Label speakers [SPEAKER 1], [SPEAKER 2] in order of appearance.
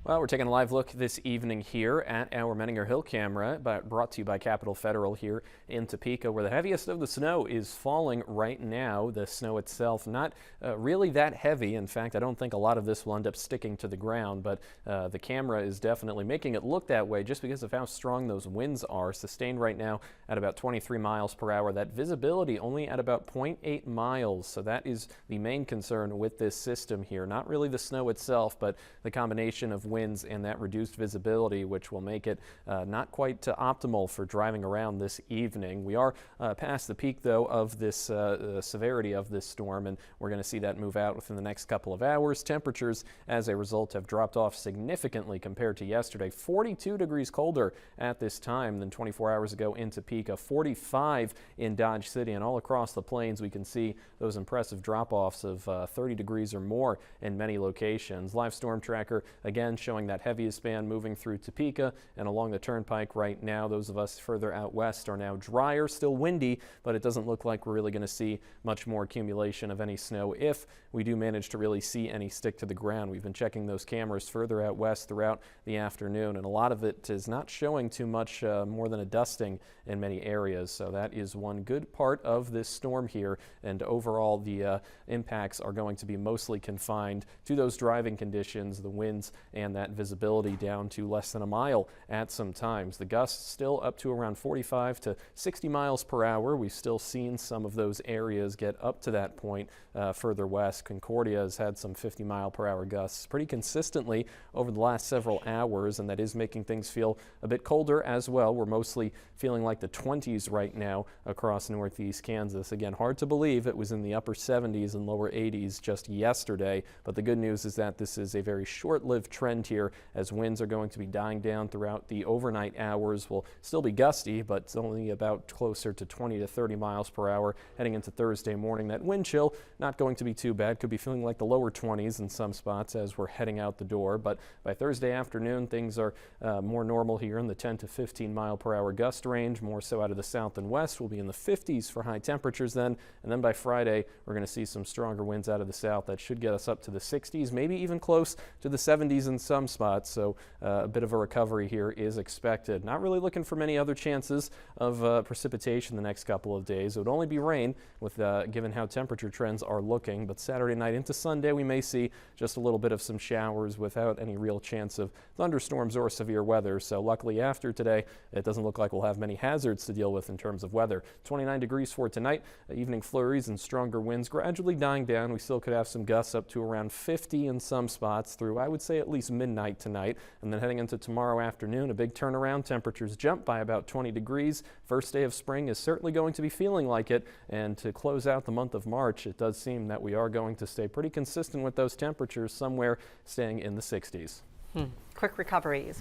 [SPEAKER 1] Well, we're taking a live look this evening here at our Menninger Hill camera, brought to you by Capital Federal here in Topeka, where the heaviest of the snow is falling right now. The snow itself not really that heavy. In fact, I don't think a lot of this will end up sticking to the ground, but the camera is definitely making it look that way just because of how strong those winds are. Sustained right now at about 23 miles per hour. That visibility only at about 0.8 miles. So that is the main concern with this system here. Not really the snow itself, but the combination of winds and that reduced visibility, which will make it not quite optimal for driving around this evening. We are past the peak, though, of this severity of this storm, and we're going to see that move out within the next couple of hours. Temperatures, as a result, have dropped off significantly compared to yesterday. 42 degrees colder at this time than 24 hours ago in Topeka, 45 in Dodge City, and all across the plains we can see those impressive drop-offs of 30 degrees or more in many locations. Live storm tracker again showing that heaviest band moving through Topeka and along the turnpike right now. Those of us further out west are now drier, still windy, but it doesn't look like we're really going to see much more accumulation of any snow if we do manage to really see any stick to the ground. We've been checking those cameras further out west throughout the afternoon, and a lot of it is not showing too much more than a dusting in many areas. So that is one good part of this storm here, and overall the impacts are going to be mostly confined to those driving conditions, the winds, and that visibility down to less than a mile at some times. The gusts still up to around 45 to 60 miles per hour. We've still seen some of those areas get up to that point further west. Concordia has had some 50-mile-per-hour gusts pretty consistently over the last several hours, and that is making things feel a bit colder as well. We're mostly feeling like the 20s right now across northeast Kansas. Again, hard to believe it was in the upper 70s and lower 80s just yesterday, but the good news is that this is a very short-lived trend here, as winds are going to be dying down throughout the overnight hours. Will still be gusty, but it's only about closer to 20 to 30 miles per hour heading into Thursday morning. That wind chill not going to be too bad. Could be feeling like the lower 20s in some spots as we're heading out the door, but by Thursday afternoon things are more normal here in the 10 to 15 mile per hour gust range. More so out of the south and west. We'll be in the 50s for high temperatures then, and then by Friday we're going to see some stronger winds out of the south that should get us up to the 60s, maybe even close to the 70s in some spots. So a bit of a recovery here is expected. Not really looking for many other chances of precipitation the next couple of days. It would only be rain with given how temperature trends are looking, but Saturday night into Sunday we may see just a little bit of some showers without any real chance of thunderstorms or severe weather. So luckily after today it doesn't look like we'll have many hazards to deal with in terms of weather. 29 degrees for tonight. Evening flurries and stronger winds gradually dying down. We still could have some gusts up to around 50 in some spots through, I would say, at least midnight tonight. And then heading into tomorrow afternoon, a big turnaround. Temperatures jump by about 20 degrees. First day of spring is certainly going to be feeling like it. And to close out the month of March, it does seem that we are going to stay pretty consistent with those temperatures, somewhere staying in the 60s.
[SPEAKER 2] Quick recovery.